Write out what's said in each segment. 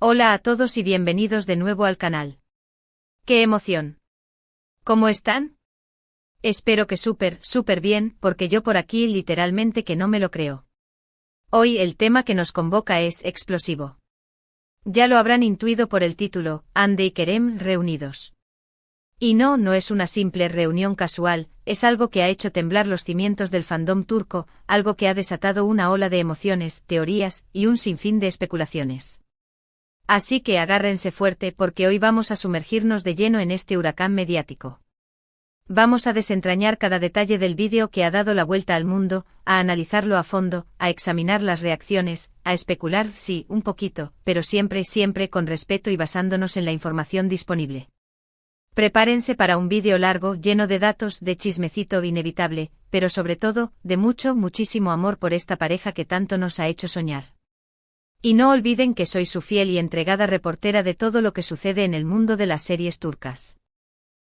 Hola a todos y bienvenidos de nuevo al canal. ¡Qué emoción! ¿Cómo están? Espero que súper bien, porque yo por aquí literalmente que no me lo creo. Hoy el tema que nos convoca es explosivo. Ya lo habrán intuido por el título, Hande y Kerem reunidos. Y no es una simple reunión casual, es algo que ha hecho temblar los cimientos del fandom turco, algo que ha desatado una ola de emociones, teorías y un sinfín de especulaciones. Así que agárrense fuerte porque hoy vamos a sumergirnos de lleno en este huracán mediático. Vamos a desentrañar cada detalle del vídeo que ha dado la vuelta al mundo, a analizarlo a fondo, a examinar las reacciones, a especular, sí, un poquito, pero siempre con respeto y basándonos en la información disponible. Prepárense para un vídeo largo, lleno de datos, de chismecito inevitable, pero sobre todo, de muchísimo amor por esta pareja que tanto nos ha hecho soñar. Y no olviden que soy su fiel y entregada reportera de todo lo que sucede en el mundo de las series turcas.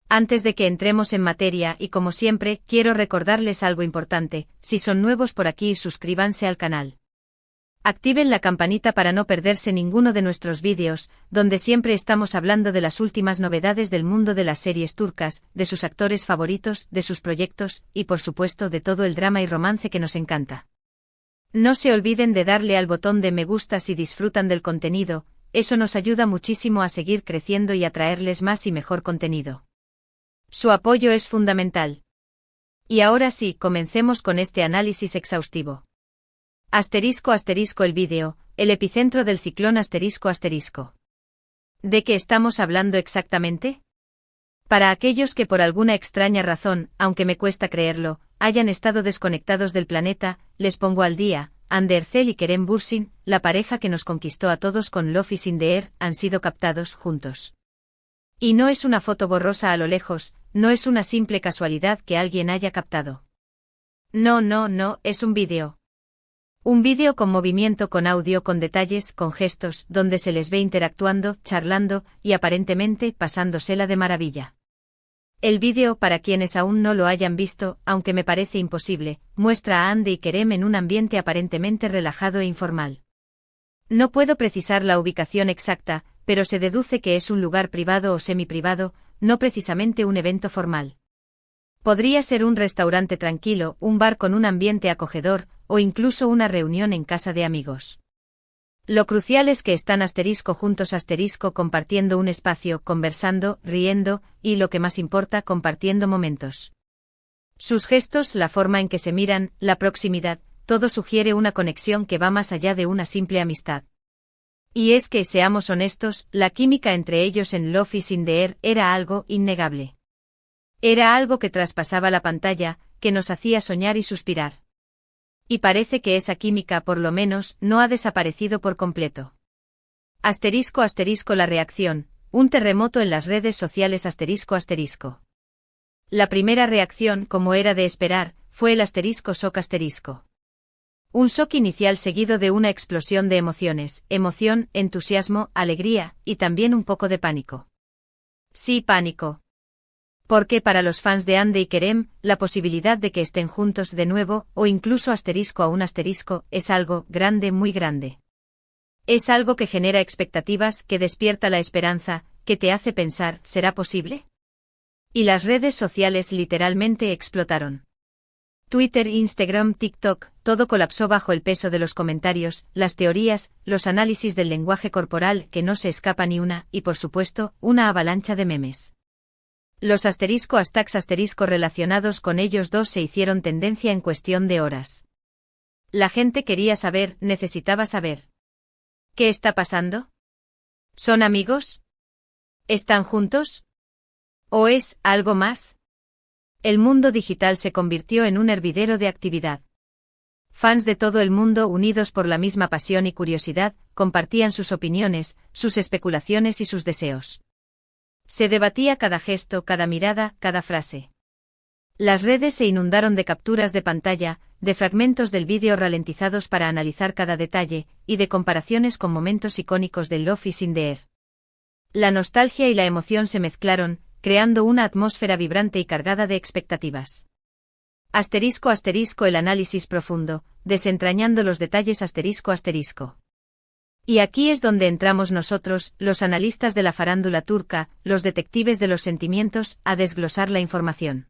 Antes de que entremos en materia y como siempre, quiero recordarles algo importante, si son nuevos por aquí suscríbanse al canal. Activen la campanita para no perderse ninguno de nuestros vídeos, donde siempre estamos hablando de las últimas novedades del mundo de las series turcas, de sus actores favoritos, de sus proyectos, y por supuesto de todo el drama y romance que nos encanta. No se olviden de darle al botón de me gusta si disfrutan del contenido, eso nos ayuda muchísimo a seguir creciendo y a traerles más y mejor contenido. Su apoyo es fundamental. Y ahora sí, comencemos con este análisis exhaustivo. Asterisco el vídeo, el epicentro del ciclón asterisco. ¿De qué estamos hablando exactamente? Para aquellos que por alguna extraña razón, aunque me cuesta creerlo, hayan estado desconectados del planeta, les pongo al día, Hande Erçel y Kerem Bürsin, la pareja que nos conquistó a todos con Love is in the Air, han sido captados juntos. Y no es una foto borrosa a lo lejos, no es una simple casualidad que alguien haya captado. No, es un vídeo. Un vídeo con movimiento, con audio, con detalles, con gestos, donde se les ve interactuando, charlando, y aparentemente pasándosela de maravilla. El vídeo, para quienes aún no lo hayan visto, aunque me parece imposible, muestra a Hande y Kerem en un ambiente aparentemente relajado e informal. No puedo precisar la ubicación exacta, pero se deduce que es un lugar privado o semiprivado, no precisamente un evento formal. Podría ser un restaurante tranquilo, un bar con un ambiente acogedor, o incluso una reunión en casa de amigos. Lo crucial es que están juntos compartiendo un espacio, conversando, riendo, y lo que más importa, compartiendo momentos. Sus gestos, la forma en que se miran, la proximidad, todo sugiere una conexión que va más allá de una simple amistad. Y es que, seamos honestos, la química entre ellos en Love is in the Air era algo innegable. Era algo que traspasaba la pantalla, que nos hacía soñar y suspirar. Y parece que esa química, por lo menos, no ha desaparecido por completo. Asterisco la reacción, un terremoto en las redes sociales asterisco. La primera reacción, como era de esperar, fue el shock. Un shock inicial seguido de una explosión de emociones, emoción, entusiasmo, alegría, y también un poco de pánico. Sí, pánico. Porque para los fans de Hande y Kerem, la posibilidad de que estén juntos de nuevo, o incluso *, es algo grande, muy grande. Es algo que genera expectativas, que despierta la esperanza, que te hace pensar, ¿será posible? Y las redes sociales literalmente explotaron. Twitter, Instagram, TikTok, todo colapsó bajo el peso de los comentarios, las teorías, los análisis del lenguaje corporal que no se escapa ni una, y por supuesto, una avalancha de memes. Los hashtags relacionados con ellos dos se hicieron tendencia en cuestión de horas. La gente quería saber, necesitaba saber. ¿Qué está pasando? ¿Son amigos? ¿Están juntos? ¿O es algo más? El mundo digital se convirtió en un hervidero de actividad. Fans de todo el mundo, unidos por la misma pasión y curiosidad, compartían sus opiniones, sus especulaciones y sus deseos. Se debatía cada gesto, cada mirada, cada frase. Las redes se inundaron de capturas de pantalla, de fragmentos del vídeo ralentizados para analizar cada detalle, y de comparaciones con momentos icónicos de Love is in the Air. La nostalgia y la emoción se mezclaron, creando una atmósfera vibrante y cargada de expectativas. *, el análisis profundo, desentrañando los detalles *. Y aquí es donde entramos nosotros, los analistas de la farándula turca, los detectives de los sentimientos, a desglosar la información.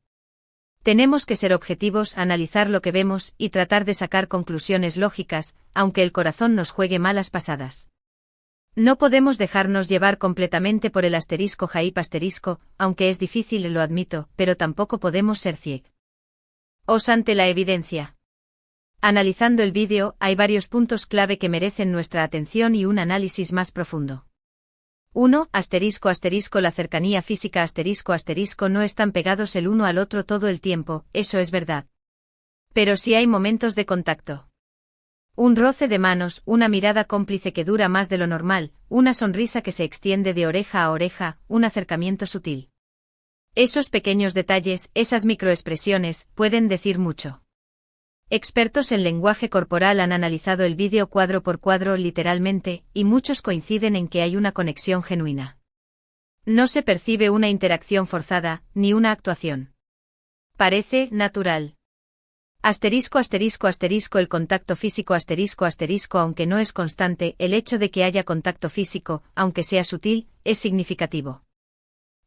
Tenemos que ser objetivos, analizar lo que vemos y tratar de sacar conclusiones lógicas, aunque el corazón nos juegue malas pasadas. No podemos dejarnos llevar completamente por el *hype*, aunque es difícil, lo admito, pero tampoco podemos ser ciegos ante la evidencia. Analizando el vídeo, hay varios puntos clave que merecen nuestra atención y un análisis más profundo. 1. La cercanía física no están pegados el uno al otro todo el tiempo, eso es verdad. Pero sí hay momentos de contacto. Un roce de manos, una mirada cómplice que dura más de lo normal, una sonrisa que se extiende de oreja a oreja, un acercamiento sutil. Esos pequeños detalles, esas microexpresiones, pueden decir mucho. Expertos en lenguaje corporal han analizado el vídeo cuadro por cuadro literalmente, y muchos coinciden en que hay una conexión genuina. No se percibe una interacción forzada, ni una actuación. Parece natural. El contacto físico aunque no es constante, el hecho de que haya contacto físico, aunque sea sutil, es significativo.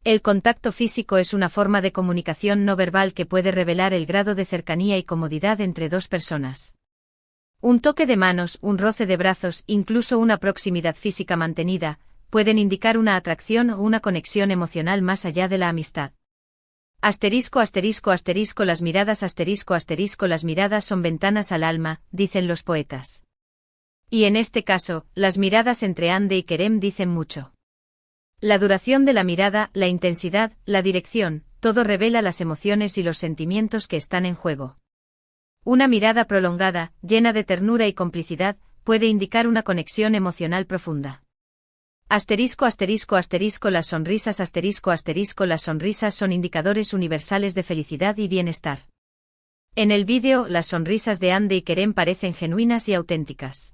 El contacto físico es una forma de comunicación no verbal que puede revelar el grado de cercanía y comodidad entre dos personas. Un toque de manos, un roce de brazos, incluso una proximidad física mantenida, pueden indicar una atracción o una conexión emocional más allá de la amistad. Las miradas las miradas son ventanas al alma, dicen los poetas. Y en este caso, las miradas entre Hande y Kerem dicen mucho. La duración de la mirada, la intensidad, la dirección, todo revela las emociones y los sentimientos que están en juego. Una mirada prolongada, llena de ternura y complicidad, puede indicar una conexión emocional profunda. Las sonrisas las sonrisas son indicadores universales de felicidad y bienestar. En el vídeo, las sonrisas de Hande y Kerem parecen genuinas y auténticas.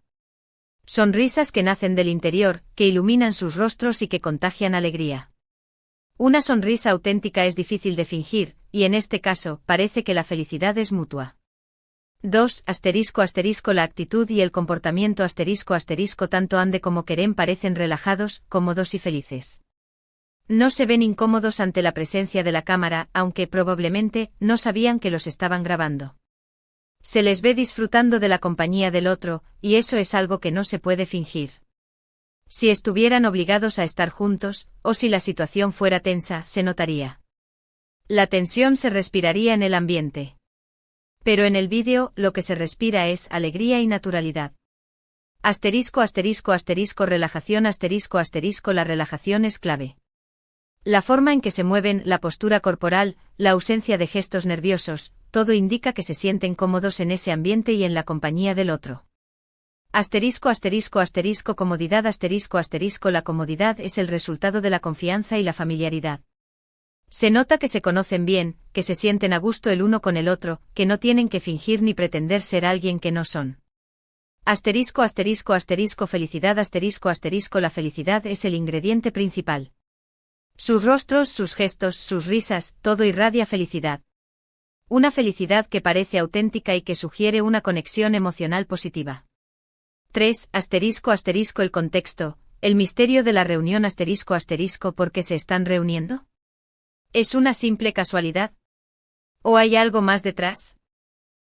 Sonrisas que nacen del interior, que iluminan sus rostros y que contagian alegría. Una sonrisa auténtica es difícil de fingir, y en este caso, parece que la felicidad es mutua. 2. La actitud y el comportamiento tanto Hande como Kerem parecen relajados, cómodos y felices. No se ven incómodos ante la presencia de la cámara, aunque probablemente no sabían que los estaban grabando. Se les ve disfrutando de la compañía del otro, y eso es algo que no se puede fingir. Si estuvieran obligados a estar juntos, o si la situación fuera tensa, se notaría. La tensión se respiraría en el ambiente. Pero en el vídeo, lo que se respira es alegría y naturalidad. Relajación la relajación es clave. La forma en que se mueven, la postura corporal, la ausencia de gestos nerviosos, todo indica que se sienten cómodos en ese ambiente y en la compañía del otro. Comodidad la comodidad es el resultado de la confianza y la familiaridad. Se nota que se conocen bien, que se sienten a gusto el uno con el otro, que no tienen que fingir ni pretender ser alguien que no son. Felicidad la felicidad es el ingrediente principal. Sus rostros, sus gestos, sus risas, todo irradia felicidad. Una felicidad que parece auténtica y que sugiere una conexión emocional positiva. 3. El contexto, el misterio de la reunión ¿por qué se están reuniendo? ¿Es una simple casualidad? ¿O hay algo más detrás?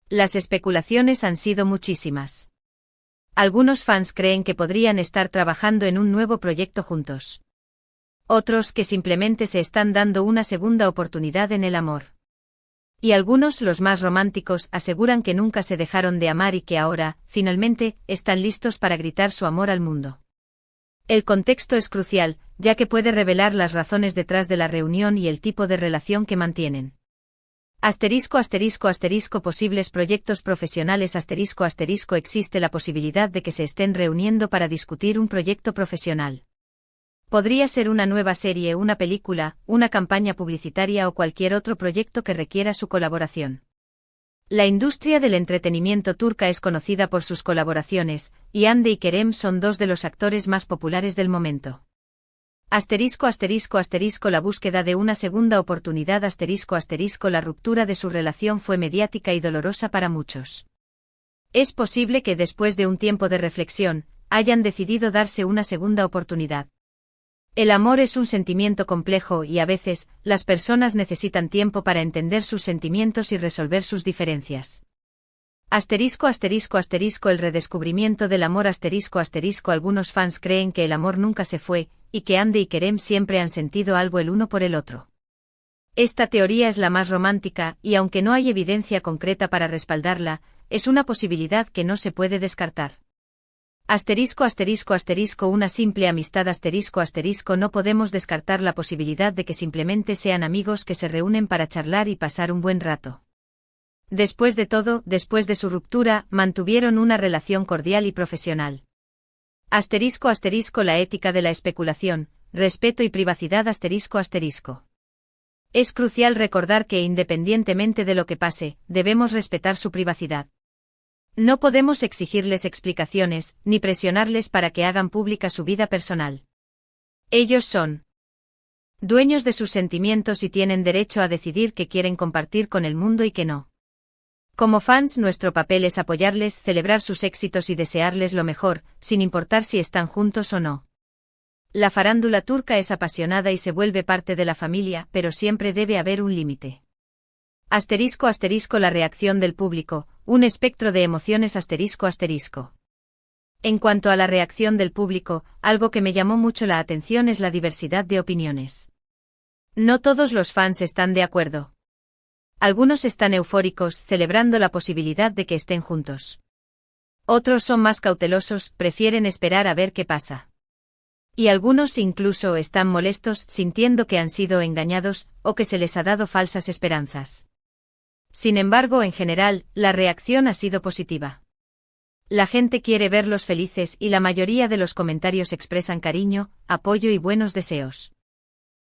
Las especulaciones han sido muchísimas. Algunos fans creen que podrían estar trabajando en un nuevo proyecto juntos. Otros que simplemente se están dando una segunda oportunidad en el amor. Y algunos, los más románticos, aseguran que nunca se dejaron de amar y que ahora, finalmente, están listos para gritar su amor al mundo. El contexto es crucial, ya que puede revelar las razones detrás de la reunión y el tipo de relación que mantienen. Posibles proyectos profesionales existe la posibilidad de que se estén reuniendo para discutir un proyecto profesional. Podría ser una nueva serie, una película, una campaña publicitaria o cualquier otro proyecto que requiera su colaboración. La industria del entretenimiento turca es conocida por sus colaboraciones, y Hande y Kerem son dos de los actores más populares del momento. La búsqueda de una segunda oportunidad la ruptura de su relación fue mediática y dolorosa para muchos. Es posible que después de un tiempo de reflexión, hayan decidido darse una segunda oportunidad. El amor es un sentimiento complejo y a veces, las personas necesitan tiempo para entender sus sentimientos y resolver sus diferencias. El redescubrimiento del amor algunos fans creen que el amor nunca se fue, y que Andy y Kerem siempre han sentido algo el uno por el otro. Esta teoría es la más romántica, y aunque no hay evidencia concreta para respaldarla, es una posibilidad que no se puede descartar. Una simple amistad no podemos descartar la posibilidad de que simplemente sean amigos que se reúnen para charlar y pasar un buen rato. Después de todo, después de su ruptura, mantuvieron una relación cordial y profesional. La ética de la especulación, respeto y privacidad Es crucial recordar que independientemente de lo que pase, debemos respetar su privacidad. No podemos exigirles explicaciones, ni presionarles para que hagan pública su vida personal. Ellos son dueños de sus sentimientos y tienen derecho a decidir qué quieren compartir con el mundo y qué no. Como fans, nuestro papel es apoyarles, celebrar sus éxitos y desearles lo mejor, sin importar si están juntos o no. La farándula turca es apasionada y se vuelve parte de la familia, pero siempre debe haber un límite. La reacción del público, un espectro de emociones En cuanto a la reacción del público, algo que me llamó mucho la atención es la diversidad de opiniones. No todos los fans están de acuerdo. Algunos están eufóricos, celebrando la posibilidad de que estén juntos. Otros son más cautelosos, prefieren esperar a ver qué pasa. Y algunos incluso están molestos, sintiendo que han sido engañados, o que se les ha dado falsas esperanzas. Sin embargo, en general, la reacción ha sido positiva. La gente quiere verlos felices y la mayoría de los comentarios expresan cariño, apoyo y buenos deseos.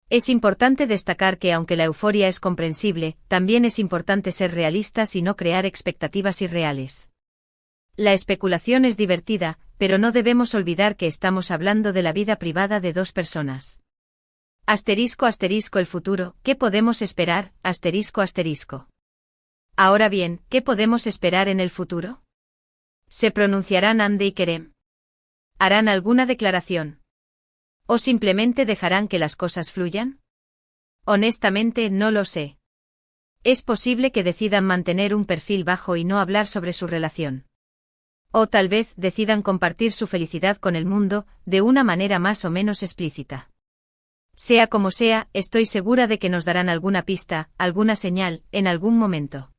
Es importante destacar que aunque la euforia es comprensible, también es importante ser realistas y no crear expectativas irreales. La especulación es divertida, pero no debemos olvidar que estamos hablando de la vida privada de dos personas. El futuro, ¿qué podemos esperar? Ahora bien, ¿qué podemos esperar en el futuro? ¿Se pronunciarán Andy y Kerem? ¿Harán alguna declaración? ¿O simplemente dejarán que las cosas fluyan? Honestamente, no lo sé. Es posible que decidan mantener un perfil bajo y no hablar sobre su relación. O tal vez decidan compartir su felicidad con el mundo, de una manera más o menos explícita. Sea como sea, estoy segura de que nos darán alguna pista, alguna señal, en algún momento.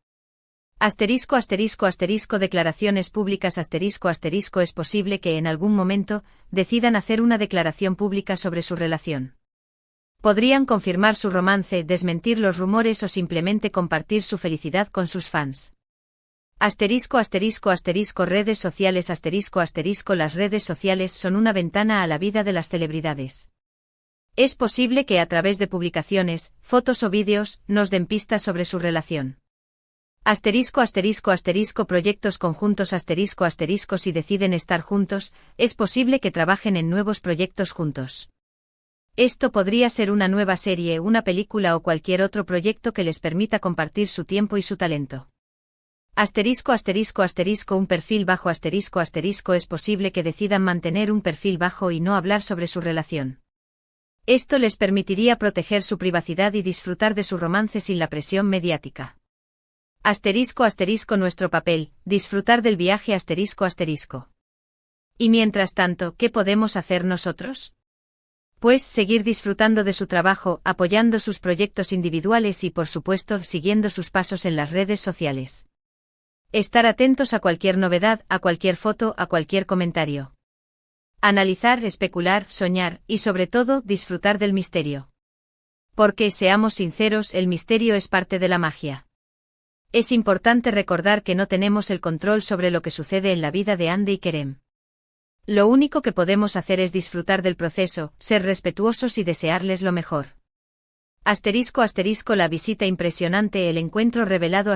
Declaraciones públicas Es posible que en algún momento decidan hacer una declaración pública sobre su relación. Podrían confirmar su romance, desmentir los rumores o simplemente compartir su felicidad con sus fans. Redes sociales Las redes sociales son una ventana a la vida de las celebridades. Es posible que a través de publicaciones, fotos o vídeos, nos den pistas sobre su relación. Proyectos conjuntos Si deciden estar juntos, es posible que trabajen en nuevos proyectos juntos. Esto podría ser una nueva serie, una película o cualquier otro proyecto que les permita compartir su tiempo y su talento. Un perfil bajo Es posible que decidan mantener un perfil bajo y no hablar sobre su relación. Esto les permitiría proteger su privacidad y disfrutar de su romance sin la presión mediática. Nuestro papel, disfrutar del viaje Y mientras tanto, ¿qué podemos hacer nosotros? Pues seguir disfrutando de su trabajo, apoyando sus proyectos individuales y por supuesto siguiendo sus pasos en las redes sociales. Estar atentos a cualquier novedad, a cualquier foto, a cualquier comentario. Analizar, especular, soñar y sobre todo disfrutar del misterio. Porque, seamos sinceros, el misterio es parte de la magia. Es importante recordar que no tenemos el control sobre lo que sucede en la vida de Andy y Kerem. Lo único que podemos hacer es disfrutar del proceso, ser respetuosos y desearles lo mejor. La visita impresionante, el encuentro revelado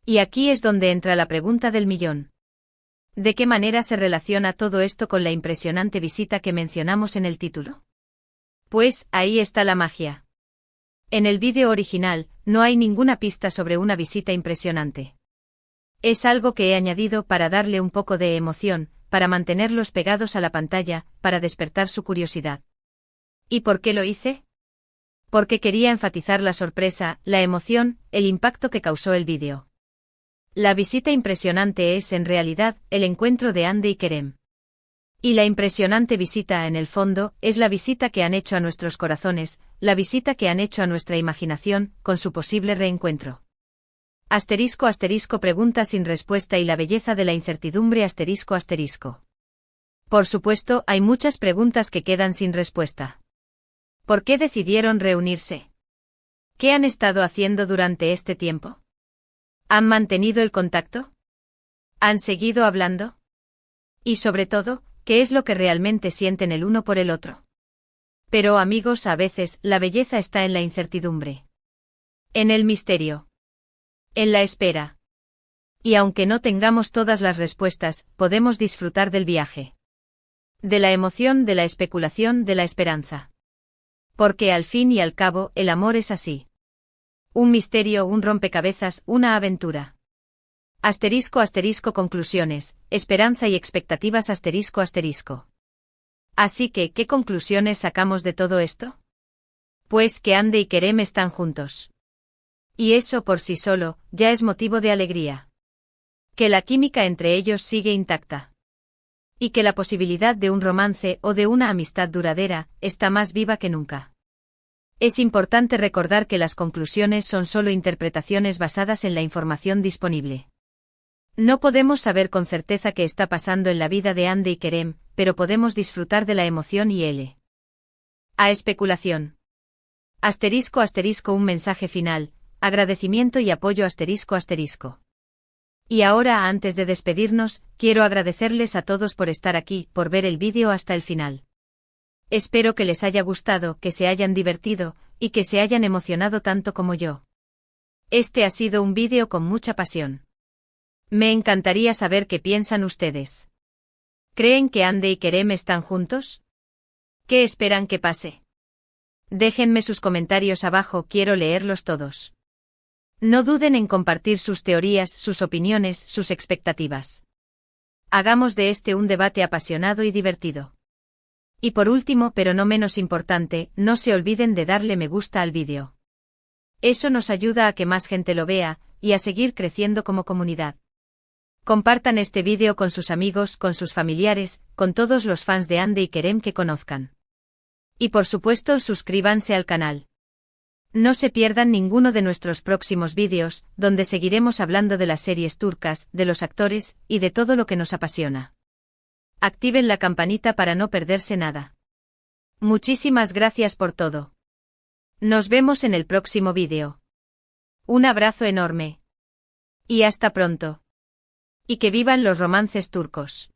Y aquí es donde entra la pregunta del millón. ¿De qué manera se relaciona todo esto con la impresionante visita que mencionamos en el título? Pues, ahí está la magia. En el vídeo original, no hay ninguna pista sobre una visita impresionante. Es algo que he añadido para darle un poco de emoción, para mantenerlos pegados a la pantalla, para despertar su curiosidad. ¿Y por qué lo hice? Porque quería enfatizar la sorpresa, la emoción, el impacto que causó el vídeo. La visita impresionante es, en realidad, el encuentro de Andy y Kerem. Y la impresionante visita, en el fondo, es la visita que han hecho a nuestros corazones, la visita que han hecho a nuestra imaginación, con su posible reencuentro. Asterisco asterisco pregunta sin respuesta y la belleza de la incertidumbre asterisco asterisco. Por supuesto, hay muchas preguntas que quedan sin respuesta. ¿Por qué decidieron reunirse? ¿Qué han estado haciendo durante este tiempo? ¿Han mantenido el contacto? ¿Han seguido hablando? Y sobre todo, ¿qué es lo que realmente sienten el uno por el otro? Pero amigos, a veces, la belleza está en la incertidumbre. En el misterio. En la espera. Y aunque no tengamos todas las respuestas, podemos disfrutar del viaje. De la emoción, de la especulación, de la esperanza. Porque al fin y al cabo, el amor es así. Un misterio, un rompecabezas, una aventura. Asterisco asterisco conclusiones, esperanza y expectativas asterisco asterisco. Así que, ¿qué conclusiones sacamos de todo esto? Pues que Andy y Kerem están juntos. Y eso por sí solo, ya es motivo de alegría. Que la química entre ellos sigue intacta. Y que la posibilidad de un romance o de una amistad duradera, está más viva que nunca. Es importante recordar que las conclusiones son solo interpretaciones basadas en la información disponible. No podemos saber con certeza qué está pasando en la vida de Andy y Kerem, pero podemos disfrutar de la emoción y a especulación. Asterisco asterisco un mensaje final, agradecimiento y apoyo asterisco asterisco. Y ahora, antes de despedirnos, quiero agradecerles a todos por estar aquí, por ver el vídeo hasta el final. Espero que les haya gustado, que se hayan divertido, y que se hayan emocionado tanto como yo. Este ha sido un vídeo con mucha pasión. Me encantaría saber qué piensan ustedes. ¿Creen que Andy y Kerem están juntos? ¿Qué esperan que pase? Déjenme sus comentarios abajo, quiero leerlos todos. No duden en compartir sus teorías, sus opiniones, sus expectativas. Hagamos de este un debate apasionado y divertido. Y por último, pero no menos importante, no se olviden de darle me gusta al vídeo. Eso nos ayuda a que más gente lo vea, y a seguir creciendo como comunidad. Compartan este vídeo con sus amigos, con sus familiares, con todos los fans de Andy y Kerem que conozcan. Y por supuesto, suscríbanse al canal. No se pierdan ninguno de nuestros próximos vídeos, donde seguiremos hablando de las series turcas, de los actores, y de todo lo que nos apasiona. Activen la campanita para no perderse nada. Muchísimas gracias por todo. Nos vemos en el próximo vídeo. Un abrazo enorme. Y hasta pronto. Y que vivan los romances turcos.